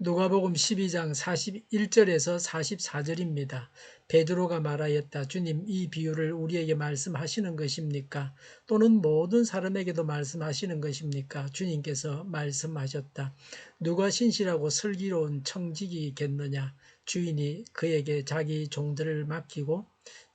누가복음 12장 41절에서 44절입니다. 베드로가 말하였다. 주님, 이 비유를 우리에게 말씀하시는 것입니까? 또는 모든 사람에게도 말씀하시는 것입니까? 주님께서 말씀하셨다. 누가 신실하고 슬기로운 청지기겠느냐? 주인이 그에게 자기 종들을 맡기고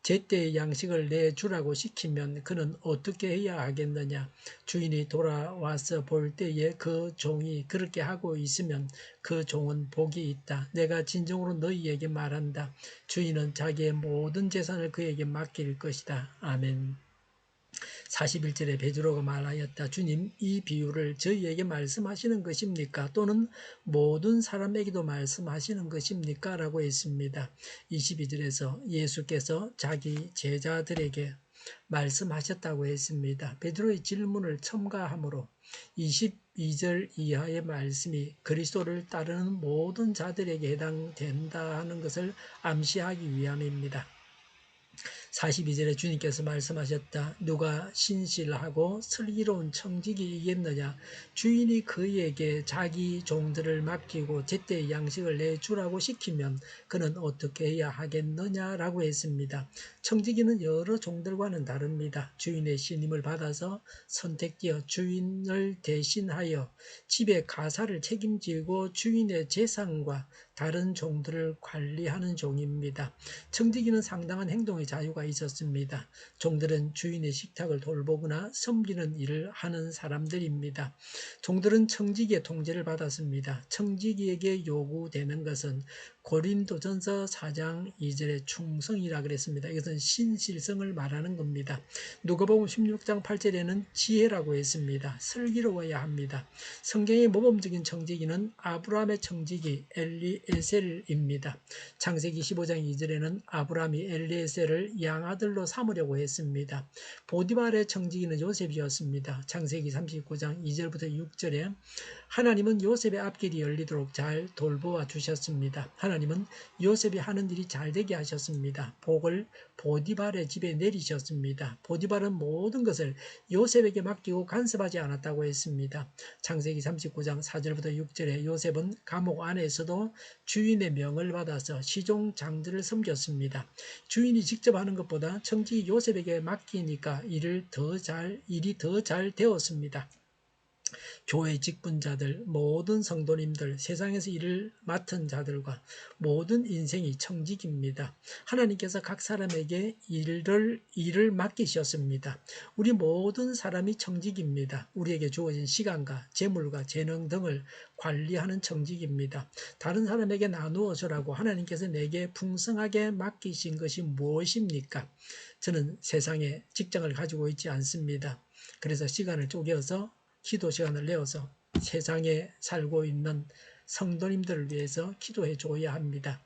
제때의 양식을 내주라고 시키면 그는 어떻게 해야 하겠느냐? 주인이 돌아와서 볼 때에 그 종이 그렇게 하고 있으면 그 종은 복이 있다. 내가 진정으로 너희에게 말한다. 주인은 자기의 모든 재산을 그에게 맡길 것이다. 아멘. 41절에 베드로가 말하였다. 주님, 이 비유를 저희에게 말씀하시는 것입니까? 또는 모든 사람에게도 말씀하시는 것입니까? 라고 했습니다. 22절에서 예수께서 자기 제자들에게 말씀하셨다고 했습니다. 베드로의 질문을 첨가함으로 22절 이하의 말씀이 그리스도를 따르는 모든 자들에게 해당된다 하는 것을 암시하기 위함입니다. 42절에 주님께서 말씀하셨다. 누가 신실하고 슬기로운 청지기이겠느냐? 주인이 그에게 자기 종들을 맡기고 제때 양식을 내주라고 시키면 그는 어떻게 해야 하겠느냐라고 했습니다. 청지기는 여러 종들과는 다릅니다. 주인의 신임을 받아서 선택되어 주인을 대신하여 집의 가사를 책임지고 주인의 재산과 다른 종들을 관리하는 종입니다. 청지기는 상당한 행동의 자유가 있었습니다. 종들은 주인의 식탁을 돌보거나 섬기는 일을 하는 사람들입니다. 종들은 청지기의 통제를 받았습니다. 청지기에게 요구되는 것은 고린도전서 4장 2절의 충성이라 그랬습니다. 이것은 신실성을 말하는 겁니다. 누가복음 16장 8절에는 지혜라고 했습니다. 슬기로워야 합니다. 성경의 모범적인 청지기는 아브라함의 청지기 엘리에셀입니다. 창세기 15장 2절에는 아브라함이 엘리에셀을 양아들로 삼으려고 했습니다. 보디발의 청지기는 요셉이었습니다. 창세기 39장 2절부터 6절에 하나님은 요셉의 앞길이 열리도록 잘 돌보아 주셨습니다. 하나님은 요셉이 하는 일이 잘 되게 하셨습니다. 복을 보디발의 집에 내리셨습니다. 보디발은 모든 것을 요셉에게 맡기고 간섭하지 않았다고 했습니다. 창세기 39장 4절부터 6절에 요셉은 감옥 안에서도 주인의 명을 받아서 시종장들을 섬겼습니다. 주인이 직접 하는 것보다 청지기 요셉에게 맡기니까 일이 더 잘 되었습니다. 교회 직분자들, 모든 성도님들, 세상에서 일을 맡은 자들과 모든 인생이 청직입니다. 하나님께서 각 사람에게 일을 맡기셨습니다. 우리 모든 사람이 청직입니다. 우리에게 주어진 시간과 재물과 재능 등을 관리하는 청직입니다. 다른 사람에게 나누어 주라고 하나님께서 내게 풍성하게 맡기신 것이 무엇입니까? 저는 세상에 직장을 가지고 있지 않습니다. 그래서 시간을 쪼개서 기도 시간을 내어서 세상에 살고 있는 성도님들을 위해서 기도해 줘야 합니다.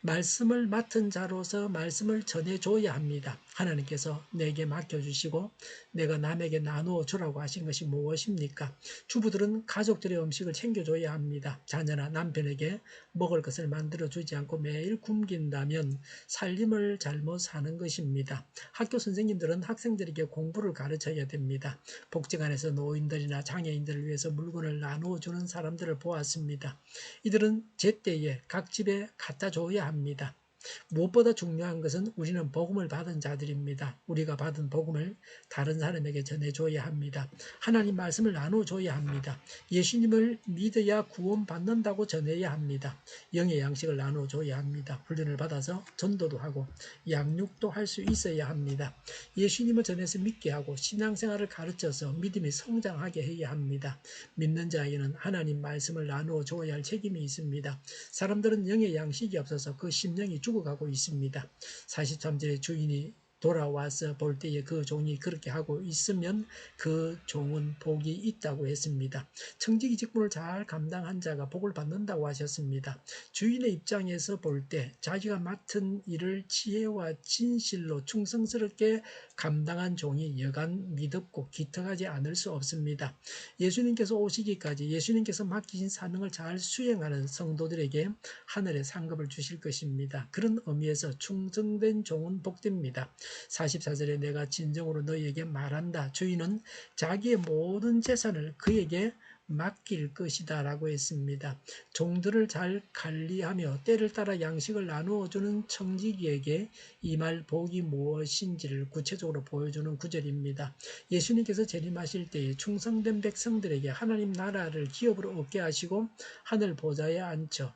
말씀을 맡은 자로서 말씀을 전해줘야 합니다. 하나님께서 내게 맡겨주시고 내가 남에게 나누어 주라고 하신 것이 무엇입니까? 주부들은 가족들의 음식을 챙겨줘야 합니다. 자녀나 남편에게 먹을 것을 만들어주지 않고 매일 굶긴다면 살림을 잘못 사는 것입니다. 학교 선생님들은 학생들에게 공부를 가르쳐야 됩니다. 복지관에서 노인들이나 장애인들을 위해서 물건을 나누어 주는 사람들을 보았습니다. 이들은 제때에 각 집에 갖다 줘야 합니다. 무엇보다 중요한 것은 우리는 복음을 받은 자들입니다. 우리가 받은 복음을 다른 사람에게 전해줘야 합니다. 하나님 말씀을 나눠줘야 합니다. 예수님을 믿어야 구원받는다고 전해야 합니다. 영의 양식을 나눠줘야 합니다. 훈련을 받아서 전도도 하고 양육도 할 수 있어야 합니다. 예수님을 전해서 믿게 하고 신앙생활을 가르쳐서 믿음이 성장하게 해야 합니다. 믿는 자에게는 하나님 말씀을 나누어줘야 할 책임이 있습니다. 사람들은 영의 양식이 없어서 그 심령이 죽어가고 있습니다. 43절에 주인이 돌아와서 볼 때에 그 종이 그렇게 하고 있으면 그 종은 복이 있다고 했습니다. 청지기 직분을 잘 감당한 자가 복을 받는다고 하셨습니다. 주인의 입장에서 볼 때 자기가 맡은 일을 지혜와 진실로 충성스럽게 감당한 종이 여간 믿었고 기특하지 않을 수 없습니다. 예수님께서 오시기까지 예수님께서 맡기신 사명을 잘 수행하는 성도들에게 하늘의 상급을 주실 것입니다. 그런 의미에서 충성된 종은 복됩니다. 44절에 내가 진정으로 너희에게 말한다. 주인은 자기의 모든 재산을 그에게 맡길 것이다 라고 했습니다. 종들을 잘 관리하며 때를 따라 양식을 나누어 주는 청지기에게 임할 복이 무엇인지를 구체적으로 보여주는 구절입니다. 예수님께서 재림하실 때에 충성된 백성들에게 하나님 나라를 기업으로 얻게 하시고 하늘 보좌에 앉혀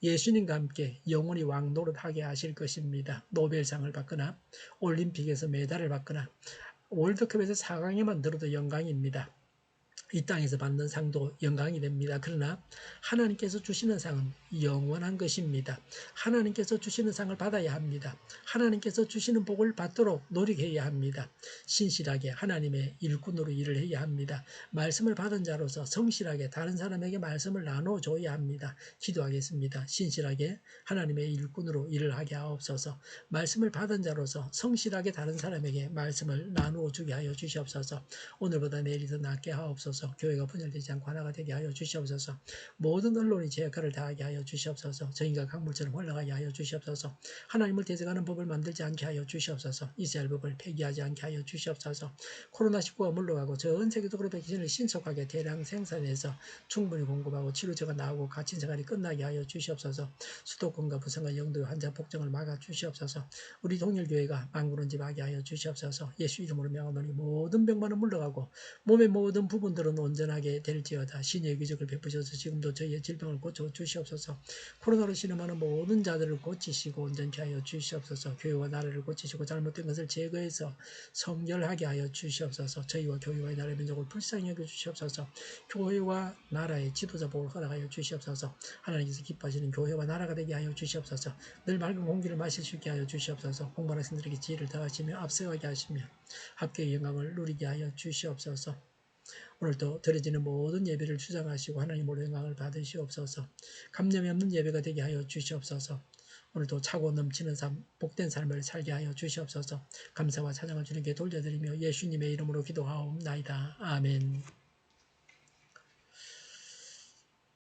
예수님과 함께 영원히 왕노릇하게 하실 것입니다. 노벨상을 받거나 올림픽에서 메달을 받거나 월드컵에서 4강에만 들어도 영광입니다. 이 땅에서 받는 상도 영광이 됩니다. 그러나 하나님께서 주시는 상은 영원한 것입니다. 하나님께서 주시는 상을 받아야 합니다. 하나님께서 주시는 복을 받도록 노력해야 합니다. 신실하게 하나님의 일꾼으로 일을 해야 합니다. 말씀을 받은 자로서 성실하게 다른 사람에게 말씀을 나눠줘야 합니다. 기도하겠습니다. 신실하게 하나님의 일꾼으로 일을 하게 하옵소서. 말씀을 받은 자로서 성실하게 다른 사람에게 말씀을 나누어 주게 하여 주시옵소서. 오늘보다 내일이 더 낫게 하옵소서. 교회가 분열되지 않고 하나가 되게 하여 주시옵소서. 모든 언론이 제 역할을 다하게 하여 주시옵소서. 저희가 강물처럼 흘러가게 하여 주시옵소서. 하나님을 대적하는 법을 만들지 않게 하여 주시옵소서. 이스라엘 법을 폐기하지 않게 하여 주시옵소서. 코로나19가 물러가고 전 세계적으로 백신을 신속하게 대량 생산해서 충분히 공급하고 치료제가 나오고 갇힌 생활이 끝나게 하여 주시옵소서. 수도권과 부산과 영도의 환자 복종을 막아 주시옵소서. 우리 동일교회가 망구른집하게 하여 주시옵소서. 예수 이름으로 명하노니 모든 병만은 물러가고 몸의 모든 부분들은 온전하게 될지어다. 신의 기적을 베푸셔서 지금도 저희의 질병을 고쳐 주시옵소서. 코로나로 신음하는 모든 자들을 고치시고 온전케 하여 주시옵소서. 교회와 나라를 고치시고 잘못된 것을 제거해서 성결하게 하여 주시옵소서. 저희와 교회와 나라의 민족을 불쌍히 여겨 주시옵소서. 교회와 나라의 지도자 복을 허락하여 주시옵소서. 하나님께서 기뻐하시는 교회와 나라가 되게 하여 주시옵소서. 늘 맑은 공기를 마실 수 있게 하여 주시옵소서. 공부하는 학생들에게 지혜를 더하시며 앞서가게 하시며 합격의 영광을 누리게 하여 주시옵소서. 오늘도 드려지는 모든 예배를 주장하시고 하나님으로 영광을 받으시옵소서. 감염이 없는 예배가 되게 하여 주시옵소서. 오늘도 차고 넘치는 삶, 복된 삶을 살게 하여 주시옵소서. 감사와 찬양을 주님께 돌려드리며 예수님의 이름으로 기도하옵나이다. 아멘.